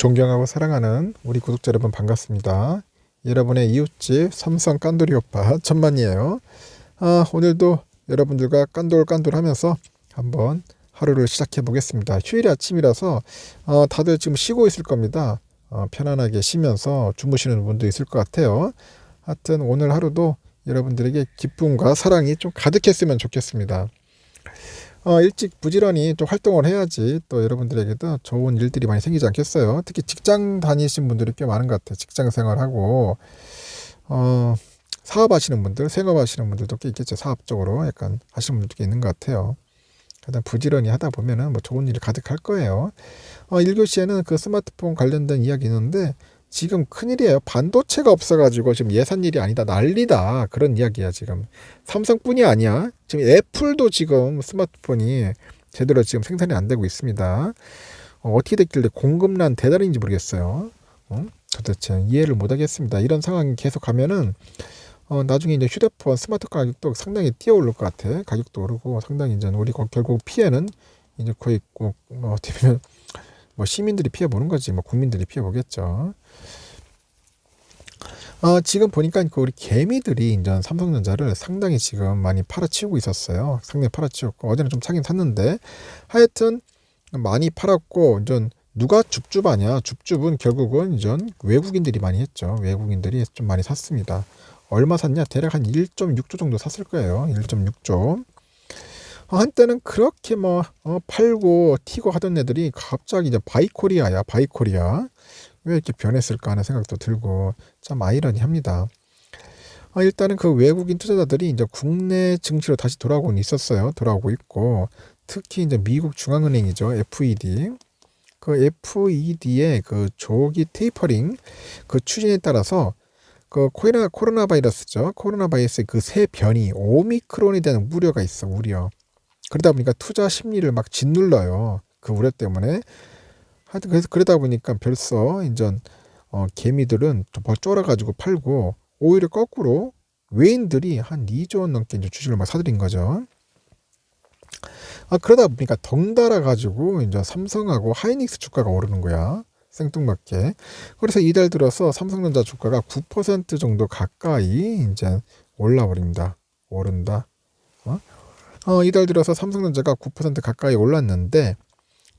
존경하고 사랑하는 우리 구독자 여러분 반갑습니다. 여러분의 이웃집 삼성 깐돌이 오빠 천만이에요. 오늘도 여러분들과 깐돌깐돌 하면서 한번 하루를 시작해 보겠습니다. 휴일 아침이라서 다들 지금 쉬고 있을 겁니다. 편안하게 쉬면서 주무시는 분도 있을 것 같아요. 하여튼 오늘 하루도 여러분들에게 기쁨과 사랑이 좀 가득했으면 좋겠습니다. 일찍 부지런히 좀 활동을 해야지 또 여러분들에게도 좋은 일들이 많이 생기지 않겠어요. 특히 직장 다니신 분들이 꽤 많은 것 같아요. 직장 생활하고 사업하시는 분들, 생업하시는 분들도 꽤 있겠죠. 사업적으로 약간 하시는 분들도 꽤 있는 것 같아요. 일단 부지런히 하다 보면은 뭐 좋은 일이 가득할 거예요. 1교시에는 그 스마트폰 관련된 이야기 있는데 지금 큰일이에요. 반도체가 없어가지고 지금 예산일이 아니다, 난리다, 그런 이야기야. 지금 삼성뿐이 아니야. 지금 애플도 지금 스마트폰이 제대로 지금 생산이 안 되고 있습니다. 어떻게 됐길래 공급난 대단인지 모르겠어요. 도대체 이해를 못하겠습니다. 이런 상황이 계속 가면은 나중에 이제 휴대폰, 스마트폰 가격도 상당히 뛰어오를 것 같아. 가격도 오르고 상당히 이제 우리 결국 피해는 이제 거의 어떻게 보면 뭐 시민들이 피해 보는 거지, 뭐 국민들이 피해 보겠죠. 지금 보니까 그 우리 개미들이 이제 삼성전자를 상당히 지금 많이 팔아치우고 있었어요. 상당히 팔아치웠고 어제는 좀 사긴 샀는데 하여튼 많이 팔았고 이제 누가 줍줍하냐? 줍줍은 결국은 이제 외국인들이 많이 했죠. 외국인들이 좀 많이 샀습니다. 얼마 샀냐? 대략 한 1.6조 정도 샀을 거예요. 1.6조. 한때는 그렇게 팔고 튀고 하던 애들이 갑자기 이제 바이코리아야, 바이코리아. 왜 이렇게 변했을까 하는 생각도 들고 참 아이러니합니다. 일단은 그 외국인 투자자들이 이제 국내 증시로 다시 돌아오고 있었어요. 돌아오고 있고 특히 이제 미국 중앙은행이죠. FED. 그 FED의 그 조기 테이퍼링 그 추진에 따라서 그 코로나 바이러스죠. 코로나 바이러스의 그 새 변이 오미크론에 대한 우려가 있어, 우려. 그러다 보니까 투자 심리를 막 짓눌러요. 그 우려 때문에. 하여튼 그래서 그러다 보니까 벌써 이제 개미들은 더 쫄아가지고 팔고 오히려 거꾸로 외인들이 한 2조 원 넘게 이제 주식을 막 사들인 거죠. 그러다 보니까 덩달아 가지고 이제 삼성하고 하이닉스 주가가 오르는 거야. 생뚱맞게. 그래서 이달 들어서 삼성전자 주가가 9% 정도 가까이 이제 올라버립니다. 오른다. 이달 들어서 삼성전자가 9% 가까이 올랐는데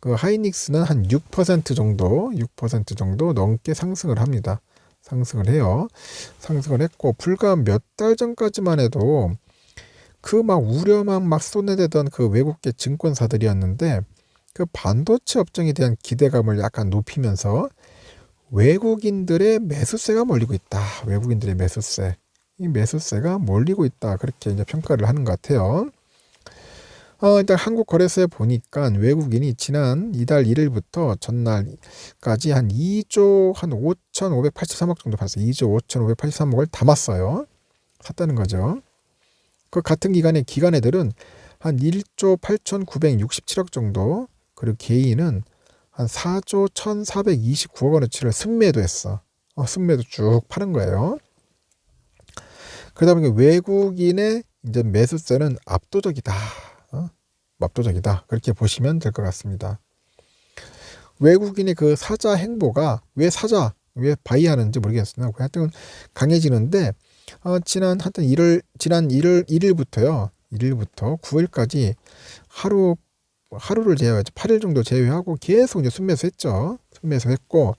그 하이닉스는 한 6% 정도 넘게 상승을 합니다. 상승을 해요. 상승을 했고 불과 몇 달 전까지만 해도 그 막 우려만 막 쏟아내던 그 외국계 증권사들이었는데 그 반도체 업종에 대한 기대감을 약간 높이면서 외국인들의 매수세가 몰리고 있다. 외국인들의 매수세. 이 매수세가 몰리고 있다. 그렇게 이제 평가를 하는 것 같아요. 일단 한국거래소에 보니까 외국인이 지난 이달 1일부터 전날까지 한 2조 한 5,583억 정도 팔았어요. 2조 5,583억을 담았어요. 샀다는 거죠. 그 같은 기간 애들은 한 1조 8,967억 정도, 그리고 개인은 한 4조 1,429억 원어치를 순매도 했어. 순매도 쭉 파는 거예요. 그러다 보니까 외국인의 이제 매수세는 압도적이다. 압도적이다. 그렇게 보시면 될 것 같습니다. 외국인의 그 사자 행보가 왜 바이하는지 모르겠으나 하여튼 강해지는데 지난 1일부터 9일까지 하루를 제외하죠. 8일 정도 제외하고 계속 이제 순매수했죠. 순매수했고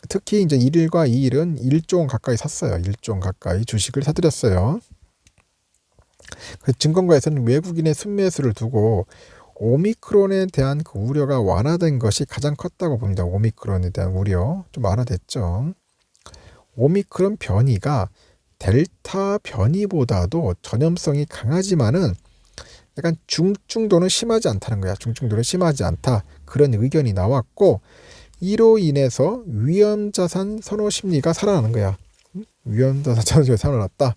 특히 이제 1일과 2일은 1조 원 가까이 샀어요. 1조 원 가까이 주식을 사들였어요. 그 증권가에서는 외국인의 순매수를 두고 오미크론에 대한 그 우려가 완화된 것이 가장 컸다고 봅니다. 오미크론에 대한 우려 좀 완화됐죠. 오미크론 변이가 델타 변이보다도 전염성이 강하지만은 약간 중증도는 심하지 않다는 거야. 중증도는 심하지 않다. 그런 의견이 나왔고 이로 인해서 위험자산 선호 심리가 살아나는 거야. 위험자산 선호 심리가 살아났다.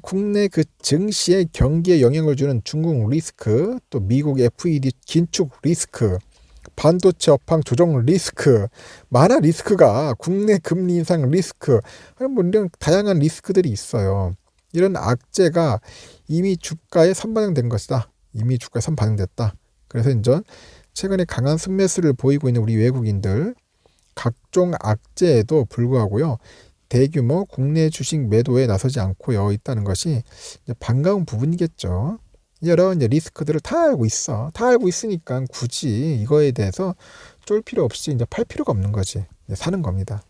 국내 그 증시에 경기에 영향을 주는 중국 리스크, 또 미국 FED 긴축 리스크, 반도체 업황 조정 리스크, 많아. 리스크가 국내 금리 인상 리스크, 뭐 이런 다양한 리스크들이 있어요. 이런 악재가 이미 주가에 선반영된 것이다. 이미 주가에 선반영됐다. 그래서 이제 최근에 강한 순매수를 보이고 있는 우리 외국인들, 각종 악재에도 불구하고요, 대규모 국내 주식 매도에 나서지 않고요 있다는 것이 이제 반가운 부분이겠죠. 여러 이제 리스크들을 다 알고 있어. 다 알고 있으니까 굳이 이거에 대해서 쫄 필요 없이 이제 팔 필요가 없는 거지. 이제 사는 겁니다.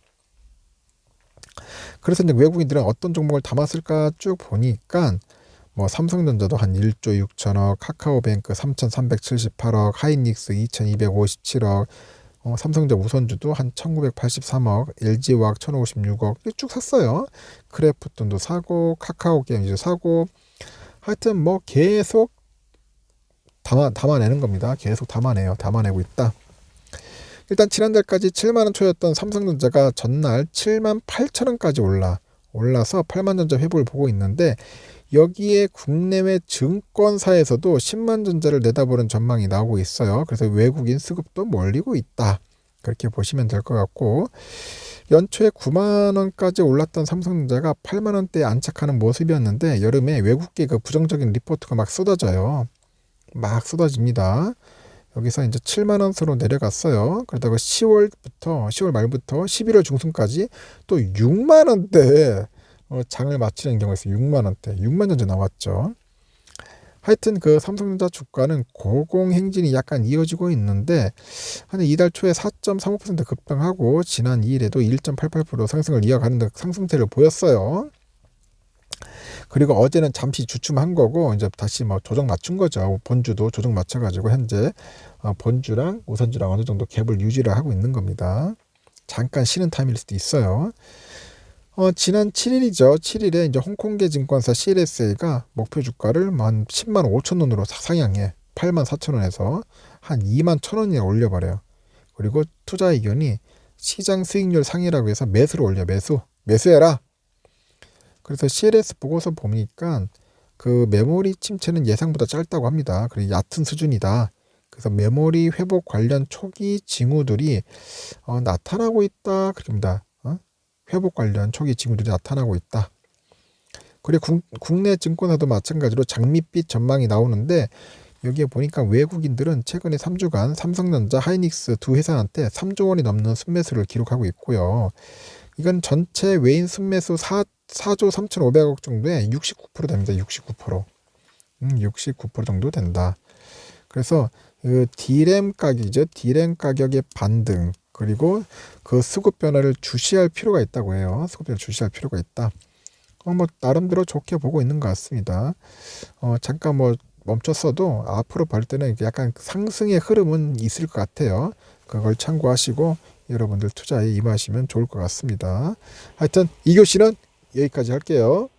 그래서 이제 외국인들은 어떤 종목을 담았을까 쭉 보니까 뭐 삼성전자도 한 1조 6천억, 카카오뱅크 3,378억, 하이닉스 2,257억, 삼성전자 우선주도 한 1,983억, LG화학 1,056억 쭉 샀어요. 크래프톤도 사고, 카카오게임즈도 사고, 하여튼 뭐 계속 담아내는 겁니다. 계속 담아내고 있다. 일단 지난달까지 7만원 초였던 삼성전자가 전날 7만 8천원까지 올라서 8만전자 회복을 보고 있는데, 여기에 국내외 증권사에서도 10만전자를 내다보는 전망이 나오고 있어요. 그래서 외국인 수급도 몰리고 있다. 그렇게 보시면 될 것 같고, 연초에 9만원까지 올랐던 삼성전자가 8만원대에 안착하는 모습이었는데, 여름에 외국계 그 부정적인 리포트가 막 쏟아져요. 막 쏟아집니다. 여기서 이제 7만원 선으로 내려갔어요. 그러다가 10월 말부터 11월 중순까지 또 6만원대에 장을 마치는 경우가 있어요. 6만원대, 6만전자 나왔죠. 하여튼 그 삼성전자 주가는 고공행진이 약간 이어지고 있는데, 한 이달 초에 4.35% 급등하고 지난 2일에도 1.88% 상승을 이어가는 상승세를 보였어요. 그리고 어제는 잠시 주춤한 거고 이제 다시 뭐 조정 맞춘 거죠. 본주도 조정 맞춰가지고 현재 본주랑 우선주랑 어느 정도 갭을 유지를 하고 있는 겁니다. 잠깐 쉬는 타임일 수도 있어요. 지난 7일이죠. 7일에 이제 홍콩계 증권사 CLSA가 목표 주가를 한 10만 5천 원으로 상향해 8만 4천 원에서 한 2만 1천 원에 올려버려요. 그리고 투자 의견이 시장 수익률 상회라고 해서 매수를 올려. 매수해라. 그래서 CLS 보고서 보니까 그 메모리 침체는 예상보다 짧다고 합니다. 그리고 얕은 수준이다. 그래서 메모리 회복 관련 초기 징후들이 나타나고 있다. 그럽니다. 회복 관련 초기 징후들이 나타나고 있다. 그리고 국내 증권사도 마찬가지로 장밋빛 전망이 나오는데, 여기에 보니까 외국인들은 최근에 3주간 삼성전자, 하이닉스 두 회사한테 3조 원이 넘는 순매수를 기록하고 있고요. 이건 전체 외인 순매수 4조 3,500억 정도의 69% 됩니다. 69%. 69% 정도 된다. 그래서 그 D램 가격이죠. D램 가격의 반등, 그리고 그 수급 변화를 주시할 필요가 있다고 해요. 수급 변화를 주시할 필요가 있다. 뭐 나름대로 좋게 보고 있는 것 같습니다. 잠깐 뭐 멈췄어도 앞으로 볼 때는 약간 상승의 흐름은 있을 것 같아요. 그걸 참고하시고 여러분들 투자에 임하시면 좋을 것 같습니다. 하여튼 이 교시는 여기까지 할게요.